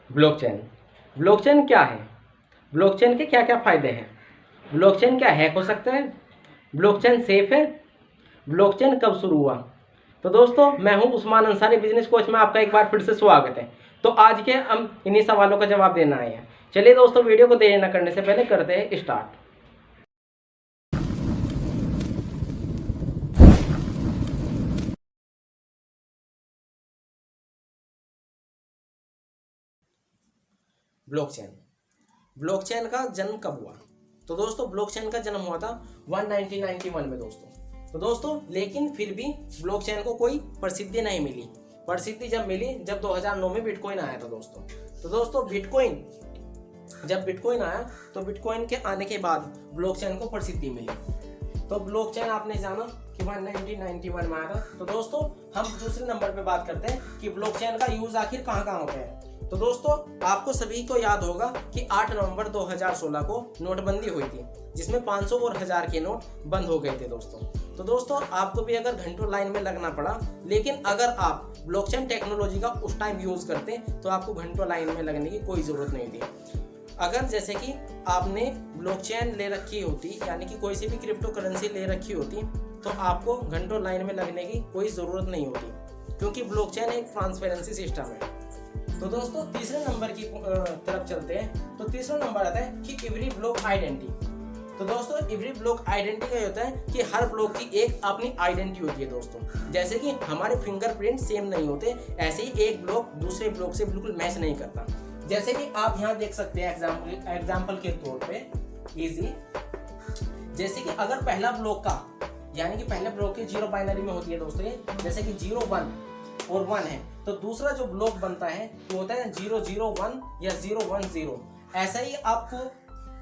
Blockchain. Blockchain क्या है? Blockchain के क्या क्या फ़ायदे हैं? ब्लॉकचेन क्या हैक हो सकता है? ब्लॉकचेन सेफ है? ब्लॉकचेन कब शुरू हुआ? तो दोस्तों, मैं हूं उस्मान अंसारी, बिजनेस कोच में आपका एक बार फिर से स्वागत है। तो आज के हम इन्हीं सवालों का जवाब देना आए हैं। चलिए दोस्तों, वीडियो को देरी न करने से पहले करते हैं स्टार्ट। ब्लॉकचेन। ब्लॉकचेन का जन्म कब हुआ? तो दोस्तों, ब्लॉकचेन का जन्म हुआ था 1991 में दोस्तों। तो दोस्तों, लेकिन फिर भी ब्लॉकचेन को कोई प्रसिद्धि नहीं मिली। प्रसिद्धि जब मिली जब 2009 में बिटकॉइन आया था दोस्तों। तो दोस्तों, जब बिटकॉइन आया तो बिटकॉइन के आने के बाद ब्लॉकचेन को प्रसिद्धि मिली। तो ब्लॉकचेन आपने जाना कि 1991 में आया था। तो दोस्तों, हम दूसरे नंबर पे बात करते हैं कि ब्लॉकचेन का यूज आखिर कहाँ कहाँ होता है। तो दोस्तों, आपको सभी को याद होगा कि 8 नवंबर 2016 को नोटबंदी हुई थी, जिसमें 500 और 1000 के नोट बंद हो गए थे दोस्तों। तो दोस्तों, आपको भी अगर घंटों लाइन में लगना पड़ा, लेकिन अगर आप ब्लॉकचेन टेक्नोलॉजी का उस टाइम यूज करते तो आपको घंटों लाइन में लगने की कोई जरूरत नहीं थी। अगर जैसे कि आपने ब्लॉकचेन ले रखी होती, यानी कि कोई सी भी क्रिप्टो करेंसी ले रखी होती, तो आपको घंटों लाइन में लगने की कोई ज़रूरत नहीं होती, क्योंकि ब्लॉकचेन एक ट्रांसपेरेंसी सिस्टम है। तो दोस्तों, तीसरे नंबर की तरफ चलते हैं। तो तीसरा नंबर आता है कि एवरी ब्लॉक आइडेंटिटी। तो दोस्तों, एवरी ब्लॉक आइडेंटिटी का होता है कि हर ब्लॉक की एक अपनी आइडेंटिटी होती है दोस्तों। जैसे कि हमारे फिंगरप्रिंट सेम नहीं होते, ऐसे ही एक ब्लॉक दूसरे ब्लॉक से बिल्कुल मैच नहीं करता। जैसे कि आप यहाँ देख सकते हैं एग्जाम्पल के तौर पे इजी, जैसे कि अगर पहला ब्लॉक का, यानी कि पहले ब्लॉक के 0 बाइनरी में होती है दोस्तों ये, जैसे कि 0 1 और 1 है, तो दूसरा जो ब्लॉक बनता है वो होता है 0 0 1 या 0 1 0। ऐसा ही आपको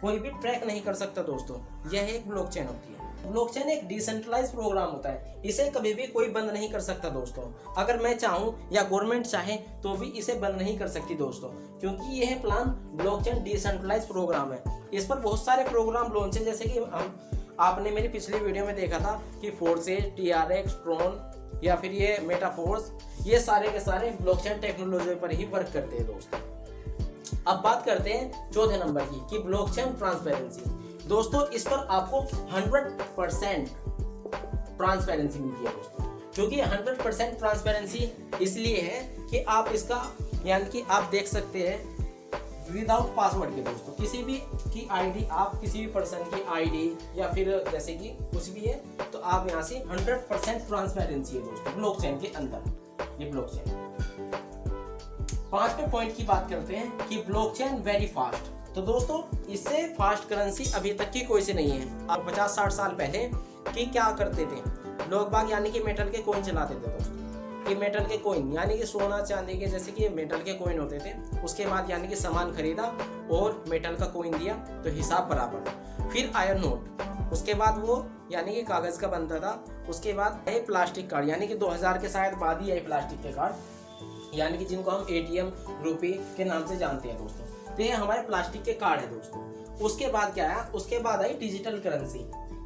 कोई भी ट्रैक नहीं कर सकता दोस्तों। यह एक ब्लॉकचेन होती है। ब्लॉकचेन एक डिसेंट्रलाइज प्रोग्राम होता है, इसे कभी भी कोई बंद नहीं कर सकता दोस्तों। अगर मैं चाहूँ या गवर्नमेंट चाहे तो भी इसे बंद नहीं कर सकती दोस्तों, क्योंकि यह प्लान ब्लॉकचेन डिसेंट्रलाइज प्रोग्राम है। इस पर बहुत सारे प्रोग्राम लॉन्च है, जैसे कि आपने मेरी पिछली वीडियो में देखा था कि फोर्सेज, TRX, ट्रोन या फिर ये मेटाफोर्स, ये सारे के सारे ब्लॉकचेन टेक्नोलॉजी पर ही वर्क करते हैं दोस्तों। अब बात करते हैं चौथे नंबर की कि ब्लॉकचेन ट्रांसपेरेंसी। दोस्तों, इस पर आपको 100% ट्रांसपेरेंसी मिलती है दोस्तों। क्योंकि 100% ट्रांसपेरेंसी इसलिए है कि आप इसका, यानी कि आप देख सकते हैं विदाउट पासवर्ड के दोस्तों, किसी भी की आईडी, आप किसी भी पर्सन की आईडी या फिर जैसे कि कुछ भी है, तो आप यहाँ से 100% ट्रांसपेरेंसी है दोस्तों ब्लॉकचेन के अंदर। ये ब्लॉकचेन। पांचवें पॉइंट की बात करते हैं कि ब्लॉकचेन वेरी फास्ट। तो दोस्तों, इससे फास्ट करेंसी अभी तक की कोई से नहीं है। अब 50-60 साल पहले कि क्या करते थे लोग बाग, यानी कि मेटल के कॉइन चलाते थे दोस्तों। कि मेटल के कॉइन, यानी कि सोना चांदी के, जैसे कि मेटल के कॉइन होते थे। उसके बाद यानी कि सामान खरीदा और मेटल का कॉइन दिया तो हिसाब बराबर। फिर आया नोट, उसके बाद वो यानी कि कागज का बनता था। उसके बाद आए प्लास्टिक कार्ड, यानी कि 2000 के शायद बाद ही आए प्लास्टिक के कार्ड, यानी कि जिनको हम ATM, रुपये के नाम से जानते हैं दोस्तों। तो ये हमारे प्लास्टिक के कार्ड है दोस्तों। उसके बाद क्या आया? उसके बाद आई डिजिटल करेंसी,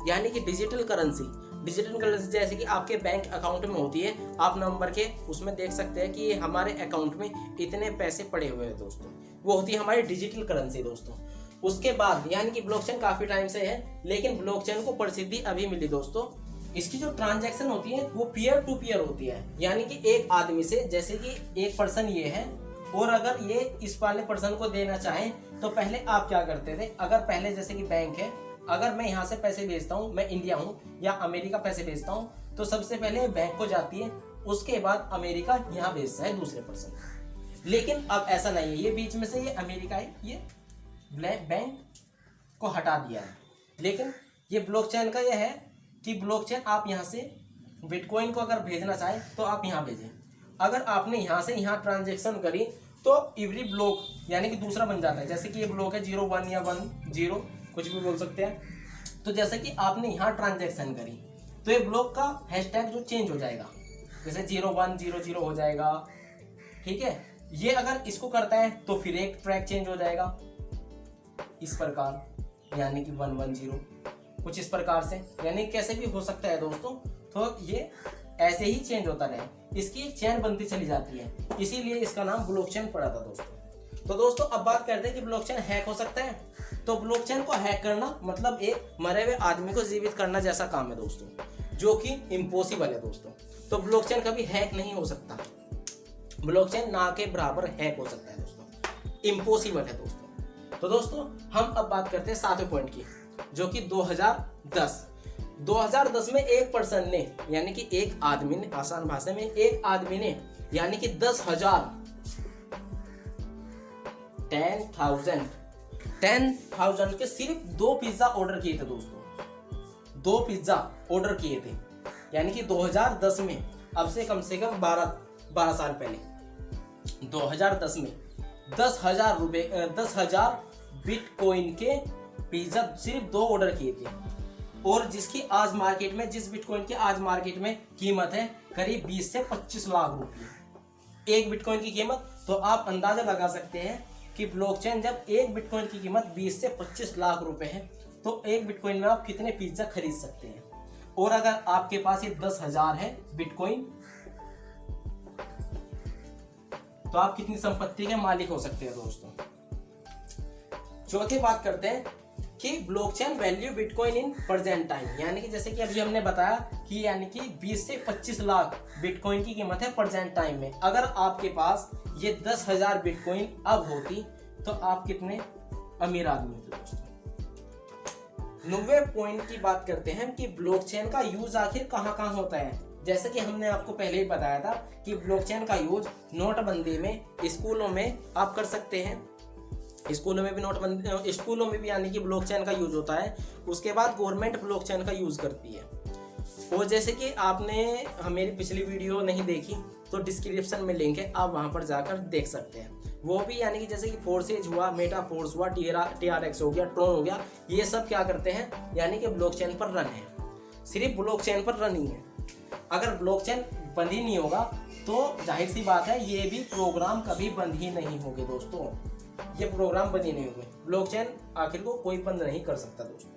यानी कि डिजिटल करेंसी जैसे कि आपके बैंक अकाउंट में होती है। आप नंबर के उसमें देख सकते हैं कि हमारे अकाउंट में इतने पैसे पड़े हुए हैं दोस्तों, वो होती है हमारी डिजिटल करेंसी दोस्तों। उसके बाद यानी कि ब्लॉकचेन काफी टाइम से है, लेकिन ब्लॉकचेन को प्रसिद्धि अभी मिली दोस्तों। इसकी जो ट्रांजैक्शन होती है वो पीयर टू पीयर होती है, यानी कि एक आदमी से, जैसे कि एक पर्सन ये है और अगर ये इस वाले पर्सन को देना चाहे तो पहले आप क्या करते थे? अगर पहले जैसे कि बैंक है, अगर मैं यहाँ से पैसे भेजता हूँ, मैं इंडिया हूँ या अमेरिका पैसे भेजता हूँ, तो सबसे पहले बैंक को जाती है, उसके बाद अमेरिका यहाँ भेजता है दूसरे पर्सन। लेकिन अब ऐसा नहीं है, ये बीच में से ये अमेरिका है, ये बैंक को हटा दिया है। लेकिन ये ब्लॉकचेन का यह है कि ब्लॉकचेन आप यहाँ से बिटकॉइन को अगर भेजना चाहे तो आप यहाँ भेजें। अगर आपने यहाँ से यहाँ ट्रांजेक्शन करी तो एवरी ब्लॉक, यानी कि दूसरा बन जाता है। जैसे कि ये ब्लॉक है 0 1 या 1 0, कुछ भी बोल सकते हैं। तो जैसे कि आपने यहाँ ट्रांजेक्शन करी तो ये ब्लॉक का हैशटैग जो चेंज हो जाएगा, जैसे 0 1 0 0 हो जाएगा, ठीक है। ये अगर इसको करता है तो फिर एक ट्रैक चेंज हो जाएगा इस प्रकार, यानी कि 1 1 0, कुछ इस प्रकार से, यानी कैसे भी हो सकता है दोस्तों। तो ये ऐसे ही चेंज होता रहे, इसकी एक चेन बनती चली जाती है, इसीलिए इसका नाम ब्लॉकचेन पड़ा था दोस्तों। तो दोस्तों अब बात करते हैं कि ब्लॉकचेन हैक हो सकता है। तो ब्लॉकचेन को हैक करना मतलब एक मरे हुए आदमी को जीवित करना जैसा काम है दोस्तों, जो कि इम्पॉसिबल है दोस्तों। तो ब्लॉकचेन कभी हैक नहीं हो सकता, ब्लॉकचेन ना के बराबर हैक हो सकता है दोस्तों, इम्पॉसिबल है दोस्तों। तो दोस्तों हम अब बात करते हैं 7वें पॉइंट की, जो कि 2010 में एक पर्सन ने यानी कि एक आदमी ने, आसान भाषा में एक आदमी ने यानी कि 10,000 के सिर्फ 2 पिज्जा ऑर्डर किए थे दोस्तों, 2 पिज्जा ऑर्डर किए थे यानी कि 2010 में, अब से कम 12 साल पहले 2010 में 10,000 बिटकॉइन के पिज्जा सिर्फ 2 ऑर्डर किए थे, और जिसकी आज मार्केट में, जिस बिटकॉइन की आज मार्केट में कीमत है करीब 20 से 25 लाख रुपये एक बिटकॉइन की कीमत। तो आप अंदाजा लगा सकते हैं कि ब्लॉकचेन जब एक बिटकॉइन की कीमत 20 से 25 लाख रुपए है तो एक बिटकॉइन में आप कितने पिज्जा खरीद सकते हैं। और अगर आपके पास ये 10,000 है बिटकॉइन तो आप कितनी संपत्ति के मालिक हो सकते हैं दोस्तों। चौथी बात करते हैं कि blockchain value bitcoin in present time, यानी कि जैसे कि अभी हमने बताया कि यानी कि 20 से 25 लाख बिटकॉइन की कीमत है प्रेजेंट टाइम में। अगर आपके पास ये 10,000 बिटकॉइन अब होती तो आप कितने अमीर आदमी होते दोस्तों। 90वें पॉइंट की बात करते हैं कि ब्लॉकचेन का यूज आखिर कहाँ कहाँ होता है। जैसे कि हमने आपको पहले ही बताया था कि ब्लॉकचेन का यूज नोटबंदी में, स्कूलों में आप कर सकते हैं, स्कूलों में भी नोटबंदी, स्कूलों में भी यानी कि ब्लॉकचेन का यूज होता है। उसके बाद गवर्नमेंट ब्लॉकचेन का यूज करती है। और जैसे कि आपने मेरी पिछली वीडियो नहीं देखी तो डिस्क्रिप्शन में लिंक है, आप वहां पर जाकर देख सकते हैं। वो भी यानी कि जैसे कि फोर्सेज हुआ, मेटाफोर्स हुआ, TRX हो गया, ट्रोन हो गया, ये सब क्या करते हैं यानी कि ब्लॉकचेन पर रन है, सिर्फ ब्लॉकचेन पर रन ही है। अगर ब्लॉकचेन बंद ही नहीं होगा तो जाहिर सी बात है ये भी प्रोग्राम कभी बंद ही नहीं होंगे दोस्तों, ये प्रोग्राम बंद ही नहीं होंगे। ब्लॉकचेन आखिर को कोई बंद नहीं कर सकता दोस्तों।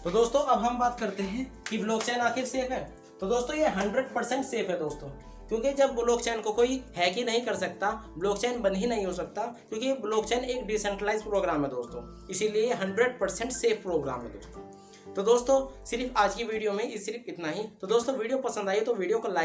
तो दोस्तों अब हम बात करते हैं कि ब्लॉकचेन आखिर सेफ है। तो दोस्तों ये 100% सेफ है दोस्तों, क्योंकि जब ब्लॉकचेन को कोई हैक ही नहीं कर सकता, ब्लॉकचेन बंद ही नहीं हो सकता, क्योंकि ब्लॉकचेन एक डिसेंट्रलाइज प्रोग्राम है दोस्तों, इसीलिए 100% सेफ प्रोग्राम है दोस्तों। तो दोस्तों सिर्फ आज की वीडियो में सिर्फ इतना ही। तो दोस्तों वीडियो पसंद आई तो वीडियो को लाइक